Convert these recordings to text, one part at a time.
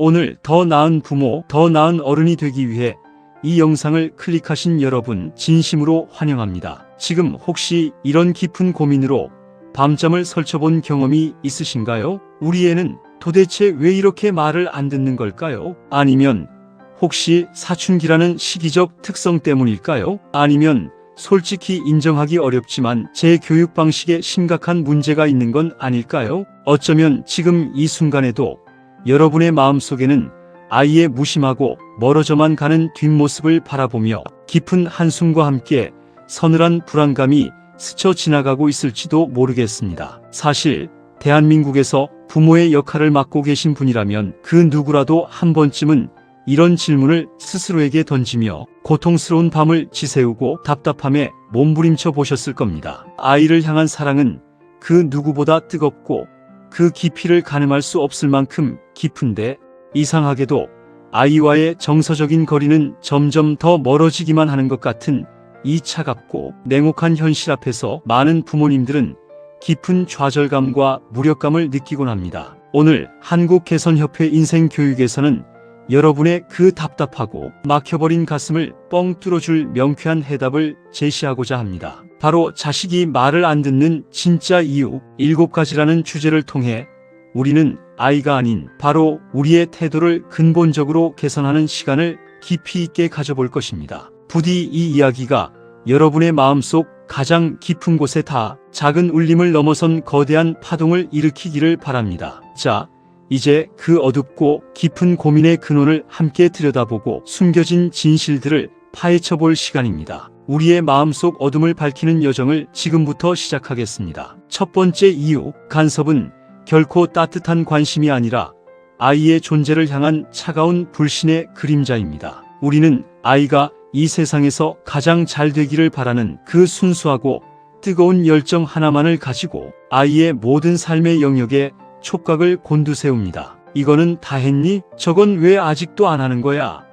오늘 더 나은 부모, 더 나은 어른이 되기 위해 이 영상을 클릭하신 여러분 진심으로 환영합니다. 지금 혹시 이런 깊은 고민으로 밤잠을 설쳐본 경험이 있으신가요? 우리 애는 도대체 왜 이렇게 말을 안 듣는 걸까요? 아니면 혹시 사춘기라는 시기적 특성 때문일까요? 아니면 솔직히 인정하기 어렵지만 제 교육 방식에 심각한 문제가 있는 건 아닐까요? 어쩌면 지금 이 순간에도 여러분의 마음속에는 아이의 무심하고 멀어져만 가는 뒷모습을 바라보며 깊은 한숨과 함께 서늘한 불안감이 스쳐 지나가고 있을지도 모르겠습니다. 사실 대한민국에서 부모의 역할을 맡고 계신 분이라면 그 누구라도 한 번쯤은 이런 질문을 스스로에게 던지며 고통스러운 밤을 지새우고 답답함에 몸부림쳐 보셨을 겁니다. 아이를 향한 사랑은 그 누구보다 뜨겁고 그 깊이를 가늠할 수 없을 만큼 깊은데 이상하게도 아이와의 정서적인 거리는 점점 더 멀어지기만 하는 것 같은 이 차갑고 냉혹한 현실 앞에서 많은 부모님들은 깊은 좌절감과 무력감을 느끼곤 합니다. 오늘 한국개선협회 인생교육에서는 여러분의 그 답답하고 막혀버린 가슴을 뻥 뚫어줄 명쾌한 해답을 제시하고자 합니다. 바로 자식이 말을 안 듣는 진짜 이유 7가지라는 주제를 통해 우리는 아이가 아닌 바로 우리의 태도를 근본적으로 개선하는 시간을 깊이 있게 가져볼 것입니다. 부디 이 이야기가 여러분의 마음속 가장 깊은 곳에 닿아 작은 울림을 넘어선 거대한 파동을 일으키기를 바랍니다. 자, 이제 그 어둡고 깊은 고민의 근원을 함께 들여다보고 숨겨진 진실들을 파헤쳐볼 시간입니다. 우리의 마음속 어둠을 밝히는 여정을 지금부터 시작하겠습니다. 첫 번째 이유, 간섭은 결코 따뜻한 관심이 아니라 아이의 존재를 향한 차가운 불신의 그림자입니다. 우리는 아이가 이 세상에서 가장 잘 되기를 바라는 그 순수하고 뜨거운 열정 하나만을 가지고 아이의 모든 삶의 영역에 촉각을 곤두세웁니다. 이거는 다 했니? 저건 왜 아직도 안 하는 거야?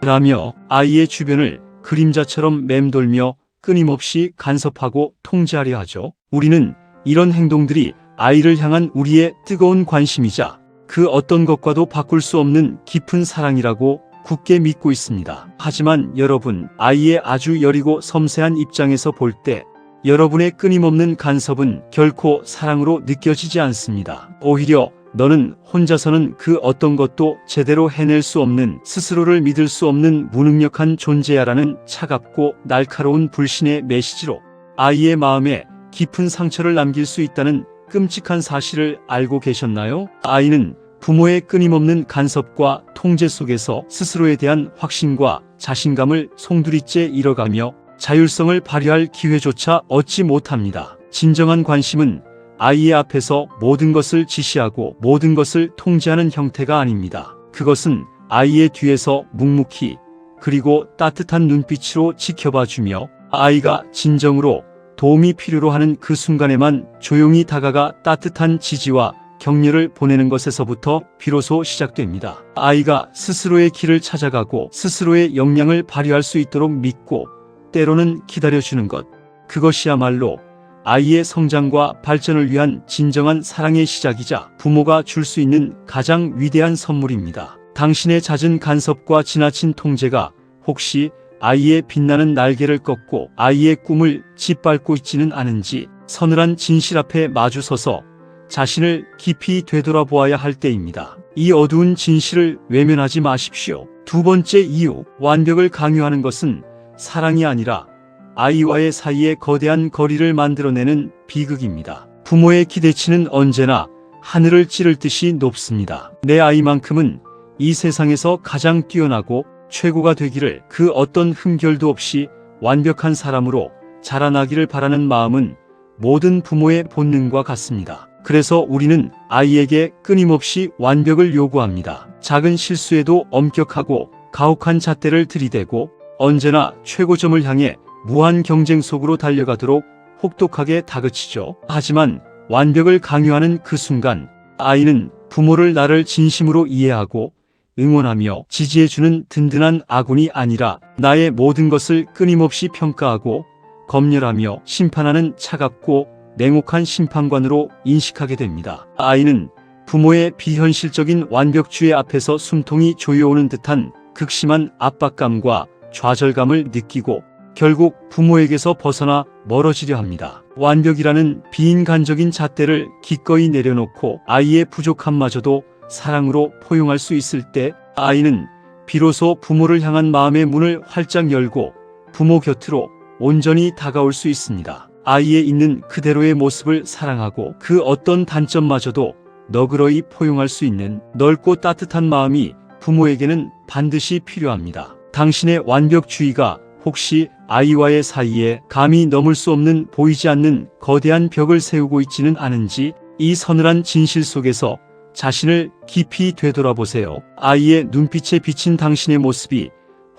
라며 아이의 주변을 그림자처럼 맴돌며 끊임없이 간섭하고 통제하려 하죠. 우리는 이런 행동들이 아이를 향한 우리의 뜨거운 관심이자 그 어떤 것과도 바꿀 수 없는 깊은 사랑이라고 굳게 믿고 있습니다. 하지만 여러분, 아이의 아주 여리고 섬세한 입장에서 볼 때 여러분의 끊임없는 간섭은 결코 사랑으로 느껴지지 않습니다. 오히려 너는 혼자서는 그 어떤 것도 제대로 해낼 수 없는, 스스로를 믿을 수 없는 무능력한 존재야라는 차갑고 날카로운 불신의 메시지로 아이의 마음에 깊은 상처를 남길 수 있다는 끔찍한 사실을 알고 계셨나요? 아이는 부모의 끊임없는 간섭과 통제 속에서 스스로에 대한 확신과 자신감을 송두리째 잃어가며 자율성을 발휘할 기회조차 얻지 못합니다. 진정한 관심은 아이의 앞에서 모든 것을 지시하고 모든 것을 통제하는 형태가 아닙니다. 그것은 아이의 뒤에서 묵묵히 그리고 따뜻한 눈빛으로 지켜봐주며 아이가 진정으로 도움이 필요로 하는 그 순간에만 조용히 다가가 따뜻한 지지와 격려를 보내는 것에서부터 비로소 시작됩니다. 아이가 스스로의 길을 찾아가고 스스로의 역량을 발휘할 수 있도록 믿고 때로는 기다려주는 것, 그것이야말로 아이의 성장과 발전을 위한 진정한 사랑의 시작이자 부모가 줄 수 있는 가장 위대한 선물입니다. 당신의 잦은 간섭과 지나친 통제가 혹시 아이의 빛나는 날개를 꺾고 아이의 꿈을 짓밟고 있지는 않은지 서늘한 진실 앞에 마주서서 자신을 깊이 되돌아보아야 할 때입니다. 이 어두운 진실을 외면하지 마십시오. 두 번째 이유, 완벽을 강요하는 것은 사랑이 아니라 아이와의 사이에 거대한 거리를 만들어내는 비극입니다. 부모의 기대치는 언제나 하늘을 찌를 듯이 높습니다. 내 아이만큼은 이 세상에서 가장 뛰어나고 최고가 되기를, 그 어떤 흠결도 없이 완벽한 사람으로 자라나기를 바라는 마음은 모든 부모의 본능과 같습니다. 그래서 우리는 아이에게 끊임없이 완벽을 요구합니다. 작은 실수에도 엄격하고 가혹한 잣대를 들이대고 언제나 최고점을 향해 무한 경쟁 속으로 달려가도록 혹독하게 다그치죠. 하지만 완벽을 강요하는 그 순간 아이는 부모를 나를 진심으로 이해하고 응원하며 지지해주는 든든한 아군이 아니라 나의 모든 것을 끊임없이 평가하고 검열하며 심판하는 차갑고 냉혹한 심판관으로 인식하게 됩니다. 아이는 부모의 비현실적인 완벽주의 앞에서 숨통이 조여오는 듯한 극심한 압박감과 좌절감을 느끼고 결국 부모에게서 벗어나 멀어지려 합니다. 완벽이라는 비인간적인 잣대를 기꺼이 내려놓고 아이의 부족함마저도 사랑으로 포용할 수 있을 때 아이는 비로소 부모를 향한 마음의 문을 활짝 열고 부모 곁으로 온전히 다가올 수 있습니다. 아이의 있는 그대로의 모습을 사랑하고 그 어떤 단점마저도 너그러이 포용할 수 있는 넓고 따뜻한 마음이 부모에게는 반드시 필요합니다. 당신의 완벽주의가 혹시 아이와의 사이에 감히 넘을 수 없는 보이지 않는 거대한 벽을 세우고 있지는 않은지 이 서늘한 진실 속에서 자신을 깊이 되돌아보세요. 아이의 눈빛에 비친 당신의 모습이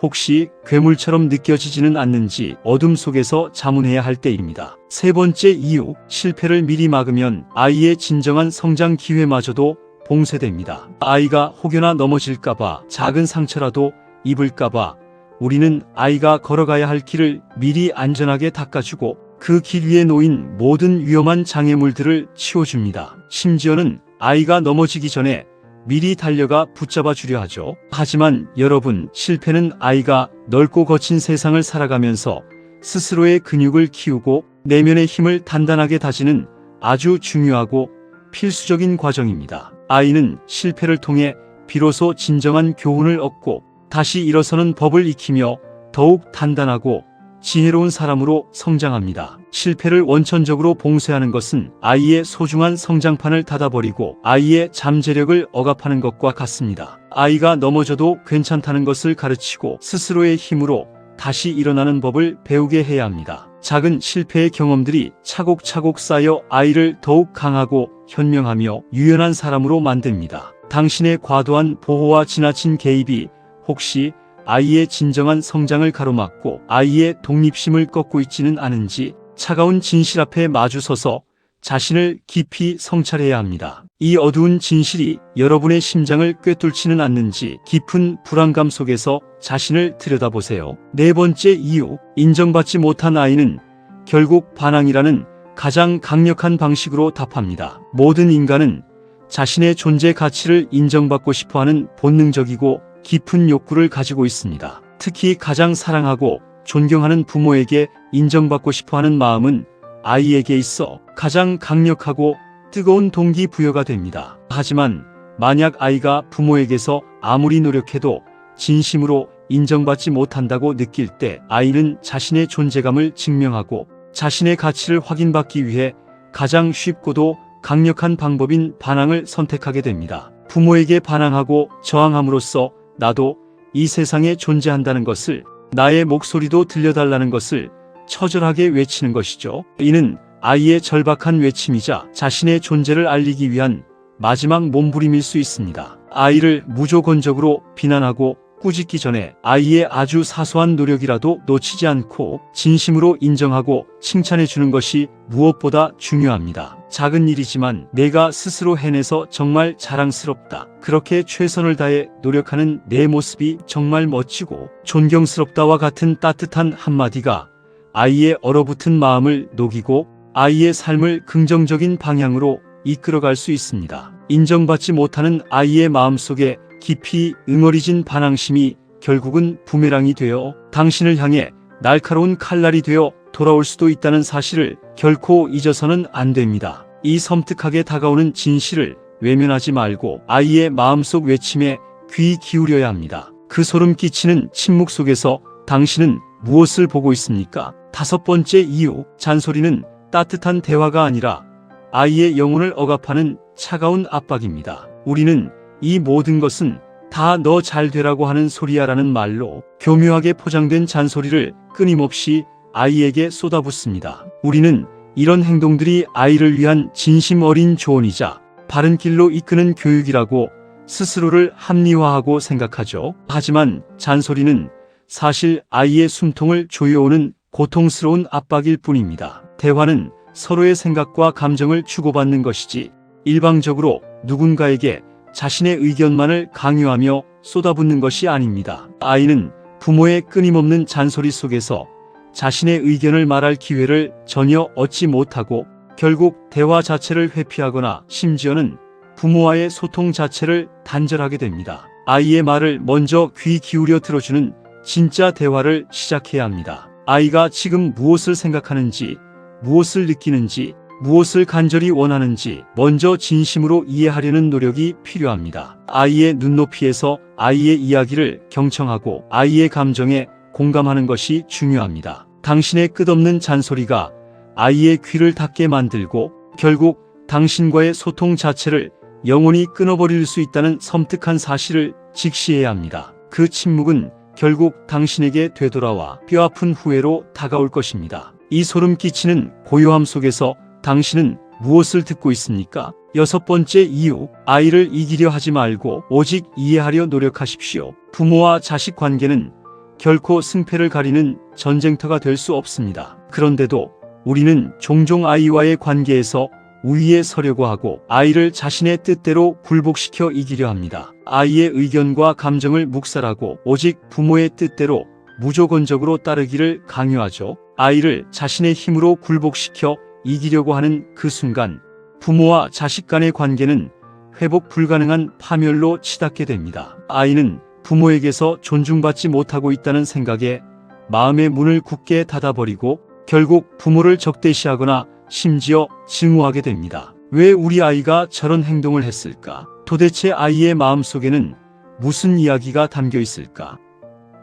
혹시 괴물처럼 느껴지지는 않는지 어둠 속에서 자문해야 할 때입니다. 세 번째 이유, 실패를 미리 막으면 아이의 진정한 성장 기회마저도 봉쇄됩니다. 아이가 혹여나 넘어질까봐, 작은 상처라도 입을까봐 우리는 아이가 걸어가야 할 길을 미리 안전하게 닦아주고 그 길 위에 놓인 모든 위험한 장애물들을 치워줍니다. 심지어는 아이가 넘어지기 전에 미리 달려가 붙잡아 주려 하죠. 하지만 여러분, 실패는 아이가 넓고 거친 세상을 살아가면서 스스로의 근육을 키우고 내면의 힘을 단단하게 다지는 아주 중요하고 필수적인 과정입니다. 아이는 실패를 통해 비로소 진정한 교훈을 얻고 다시 일어서는 법을 익히며 더욱 단단하고 지혜로운 사람으로 성장합니다. 실패를 원천적으로 봉쇄하는 것은 아이의 소중한 성장판을 닫아버리고 아이의 잠재력을 억압하는 것과 같습니다. 아이가 넘어져도 괜찮다는 것을 가르치고 스스로의 힘으로 다시 일어나는 법을 배우게 해야 합니다. 작은 실패의 경험들이 차곡차곡 쌓여 아이를 더욱 강하고 현명하며 유연한 사람으로 만듭니다. 당신의 과도한 보호와 지나친 개입이 혹시 아이의 진정한 성장을 가로막고 아이의 독립심을 꺾고 있지는 않은지 차가운 진실 앞에 마주서서 자신을 깊이 성찰해야 합니다. 이 어두운 진실이 여러분의 심장을 꿰뚫지는 않는지 깊은 불안감 속에서 자신을 들여다보세요. 네 번째 이유, 인정받지 못한 아이는 결국 반항이라는 가장 강력한 방식으로 답합니다. 모든 인간은 자신의 존재 가치를 인정받고 싶어하는 본능적이고 깊은 욕구를 가지고 있습니다. 특히 가장 사랑하고 존경하는 부모에게 인정받고 싶어하는 마음은 아이에게 있어 가장 강력하고 뜨거운 동기부여가 됩니다. 하지만 만약 아이가 부모에게서 아무리 노력해도 진심으로 인정받지 못한다고 느낄 때 아이는 자신의 존재감을 증명하고 자신의 가치를 확인받기 위해 가장 쉽고도 강력한 방법인 반항을 선택하게 됩니다. 부모에게 반항하고 저항함으로써 나도 이 세상에 존재한다는 것을, 나의 목소리도 들려달라는 것을 처절하게 외치는 것이죠. 이는 아이의 절박한 외침이자 자신의 존재를 알리기 위한 마지막 몸부림일 수 있습니다. 아이를 무조건적으로 비난하고 꾸짖기 전에 아이의 아주 사소한 노력이라도 놓치지 않고 진심으로 인정하고 칭찬해 주는 것이 무엇보다 중요합니다. 작은 일이지만 내가 스스로 해내서 정말 자랑스럽다. 그렇게 최선을 다해 노력하는 내 모습이 정말 멋지고 존경스럽다와 같은 따뜻한 한마디가 아이의 얼어붙은 마음을 녹이고 아이의 삶을 긍정적인 방향으로 이끌어갈 수 있습니다. 인정받지 못하는 아이의 마음속에 깊이 응어리진 반항심이 결국은 부메랑이 되어 당신을 향해 날카로운 칼날이 되어 돌아올 수도 있다는 사실을 결코 잊어서는 안 됩니다. 이 섬뜩하게 다가오는 진실을 외면하지 말고 아이의 마음속 외침에 귀 기울여야 합니다. 그 소름 끼치는 침묵 속에서 당신은 무엇을 보고 있습니까? 다섯 번째 이유, 잔소리는 따뜻한 대화가 아니라 아이의 영혼을 억압하는 차가운 압박입니다. 우리는 이 모든 것은 다 너 잘 되라고 하는 소리야라는 말로 교묘하게 포장된 잔소리를 끊임없이 아이에게 쏟아붓습니다. 우리는 이런 행동들이 아이를 위한 진심 어린 조언이자 바른 길로 이끄는 교육이라고 스스로를 합리화하고 생각하죠. 하지만 잔소리는 사실 아이의 숨통을 조여오는 고통스러운 압박일 뿐입니다. 대화는 서로의 생각과 감정을 주고받는 것이지 일방적으로 누군가에게 자신의 의견만을 강요하며 쏟아붓는 것이 아닙니다. 아이는 부모의 끊임없는 잔소리 속에서 자신의 의견을 말할 기회를 전혀 얻지 못하고 결국 대화 자체를 회피하거나 심지어는 부모와의 소통 자체를 단절하게 됩니다. 아이의 말을 먼저 귀 기울여 들어주는 진짜 대화를 시작해야 합니다. 아이가 지금 무엇을 생각하는지, 무엇을 느끼는지, 무엇을 간절히 원하는지 먼저 진심으로 이해하려는 노력이 필요합니다. 아이의 눈높이에서 아이의 이야기를 경청하고 아이의 감정에 공감하는 것이 중요합니다. 당신의 끝없는 잔소리가 아이의 귀를 닫게 만들고 결국 당신과의 소통 자체를 영원히 끊어버릴 수 있다는 섬뜩한 사실을 직시해야 합니다. 그 침묵은 결국 당신에게 되돌아와 뼈아픈 후회로 다가올 것입니다. 이 소름 끼치는 고요함 속에서 당신은 무엇을 듣고 있습니까? 6번째 이유, 아이를 이기려 하지 말고 오직 이해하려 노력하십시오. 부모와 자식 관계는 결코 승패를 가리는 전쟁터가 될 수 없습니다. 그런데도 우리는 종종 아이와의 관계에서 우위에 서려고 하고 아이를 자신의 뜻대로 굴복시켜 이기려 합니다. 아이의 의견과 감정을 묵살하고 오직 부모의 뜻대로 무조건적으로 따르기를 강요하죠. 아이를 자신의 힘으로 굴복시켜 이기려고 하는 그 순간 부모와 자식 간의 관계는 회복 불가능한 파멸로 치닫게 됩니다. 아이는 부모에게서 존중받지 못하고 있다는 생각에 마음의 문을 굳게 닫아버리고 결국 부모를 적대시하거나 심지어 증오하게 됩니다. 왜 우리 아이가 저런 행동을 했을까? 도대체 아이의 마음속에는 무슨 이야기가 담겨 있을까?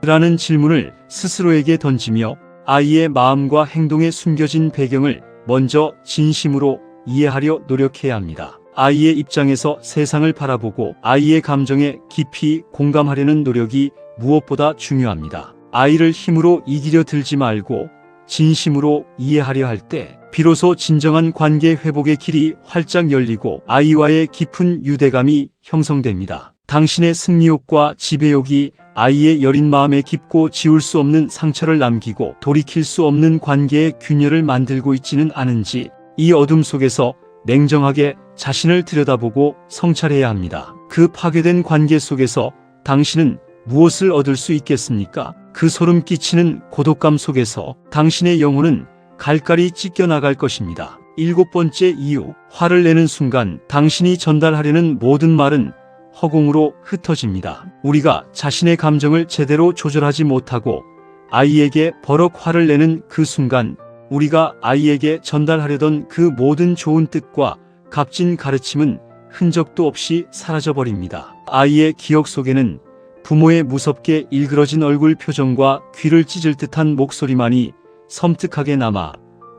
라는 질문을 스스로에게 던지며 아이의 마음과 행동에 숨겨진 배경을 먼저 진심으로 이해하려 노력해야 합니다. 아이의 입장에서 세상을 바라보고 아이의 감정에 깊이 공감하려는 노력이 무엇보다 중요합니다. 아이를 힘으로 이기려 들지 말고 진심으로 이해하려 할 때 비로소 진정한 관계 회복의 길이 활짝 열리고 아이와의 깊은 유대감이 형성됩니다. 당신의 승리욕과 지배욕이 아이의 여린 마음에 깊고 지울 수 없는 상처를 남기고 돌이킬 수 없는 관계의 균열을 만들고 있지는 않은지 이 어둠 속에서 냉정하게 자신을 들여다보고 성찰해야 합니다. 그 파괴된 관계 속에서 당신은 무엇을 얻을 수 있겠습니까? 그 소름 끼치는 고독감 속에서 당신의 영혼은 갈갈이 찢겨나갈 것입니다. 7번째 이유, 화를 내는 순간 당신이 전달하려는 모든 말은 허공으로 흩어집니다. 우리가 자신의 감정을 제대로 조절하지 못하고 아이에게 버럭 화를 내는 그 순간 우리가 아이에게 전달하려던 그 모든 좋은 뜻과 값진 가르침은 흔적도 없이 사라져버립니다. 아이의 기억 속에는 부모의 무섭게 일그러진 얼굴 표정과 귀를 찢을 듯한 목소리만이 섬뜩하게 남아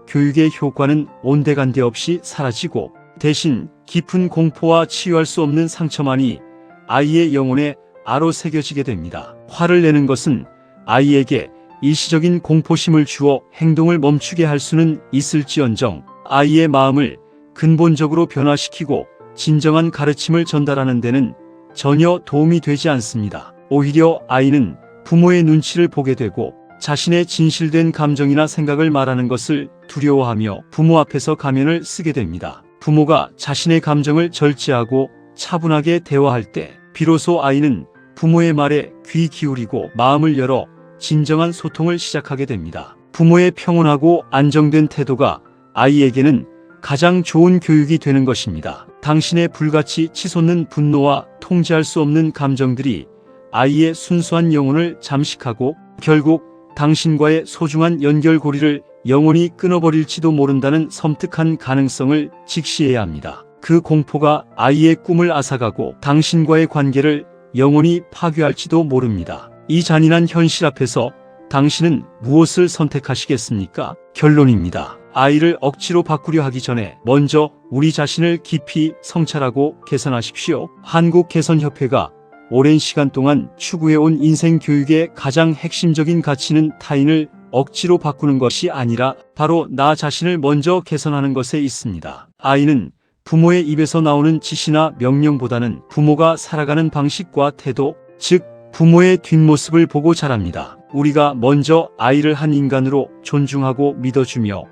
교육의 효과는 온데간데 없이 사라지고 대신 깊은 공포와 치유할 수 없는 상처만이 아이의 영혼에 아로 새겨지게 됩니다. 화를 내는 것은 아이에게 일시적인 공포심을 주어 행동을 멈추게 할 수는 있을지언정 아이의 마음을 근본적으로 변화시키고 진정한 가르침을 전달하는 데는 전혀 도움이 되지 않습니다. 오히려 아이는 부모의 눈치를 보게 되고 자신의 진실된 감정이나 생각을 말하는 것을 두려워하며 부모 앞에서 가면을 쓰게 됩니다. 부모가 자신의 감정을 절제하고 차분하게 대화할 때 비로소 아이는 부모의 말에 귀 기울이고 마음을 열어 진정한 소통을 시작하게 됩니다. 부모의 평온하고 안정된 태도가 아이에게는 가장 좋은 교육이 되는 것입니다. 당신의 불같이 치솟는 분노와 통제할 수 없는 감정들이 아이의 순수한 영혼을 잠식하고 결국 당신과의 소중한 연결고리를 영원히 끊어버릴지도 모른다는 섬뜩한 가능성을 직시해야 합니다. 그 공포가 아이의 꿈을 앗아가고 당신과의 관계를 영원히 파괴할지도 모릅니다. 이 잔인한 현실 앞에서 당신은 무엇을 선택하시겠습니까? 결론입니다. 아이를 억지로 바꾸려 하기 전에 먼저 우리 자신을 깊이 성찰하고 개선하십시오. 한국개선협회가 오랜 시간 동안 추구해온 인생 교육의 가장 핵심적인 가치는 타인을 억지로 바꾸는 것이 아니라 바로 나 자신을 먼저 개선하는 것에 있습니다. 아이는 부모의 입에서 나오는 지시나 명령보다는 부모가 살아가는 방식과 태도, 즉 부모의 뒷모습을 보고 자랍니다. 우리가 먼저 아이를 한 인간으로 존중하고 믿어주며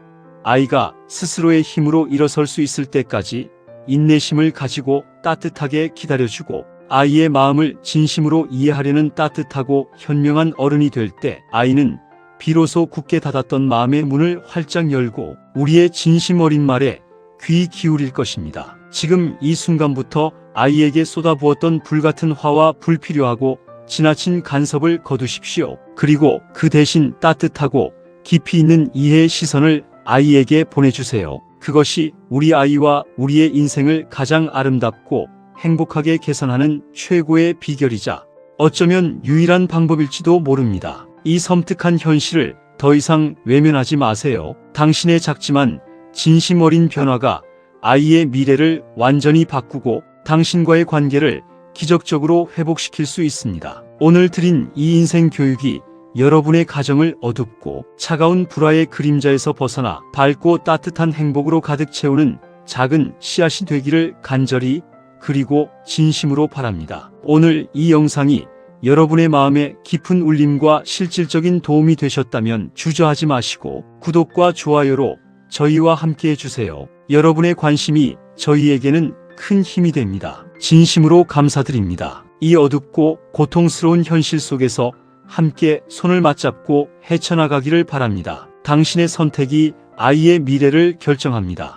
아이가 스스로의 힘으로 일어설 수 있을 때까지 인내심을 가지고 따뜻하게 기다려주고 아이의 마음을 진심으로 이해하려는 따뜻하고 현명한 어른이 될 때 아이는 비로소 굳게 닫았던 마음의 문을 활짝 열고 우리의 진심 어린 말에 귀 기울일 것입니다. 지금 이 순간부터 아이에게 쏟아부었던 불같은 화와 불필요하고 지나친 간섭을 거두십시오. 그리고 그 대신 따뜻하고 깊이 있는 이해의 시선을 아이에게 보내주세요. 그것이 우리 아이와 우리의 인생을 가장 아름답고 행복하게 개선하는 최고의 비결이자 어쩌면 유일한 방법일지도 모릅니다. 이 섬뜩한 현실을 더 이상 외면하지 마세요. 당신의 작지만 진심 어린 변화가 아이의 미래를 완전히 바꾸고 당신과의 관계를 기적적으로 회복시킬 수 있습니다. 오늘 드린 이 인생 교육이 여러분의 가정을 어둡고 차가운 불화의 그림자에서 벗어나 밝고 따뜻한 행복으로 가득 채우는 작은 씨앗이 되기를 간절히 그리고 진심으로 바랍니다. 오늘 이 영상이 여러분의 마음에 깊은 울림과 실질적인 도움이 되셨다면 주저하지 마시고 구독과 좋아요로 저희와 함께 해주세요. 여러분의 관심이 저희에게는 큰 힘이 됩니다. 진심으로 감사드립니다. 이 어둡고 고통스러운 현실 속에서 함께 손을 맞잡고 헤쳐나가기를 바랍니다. 당신의 선택이 아이의 미래를 결정합니다.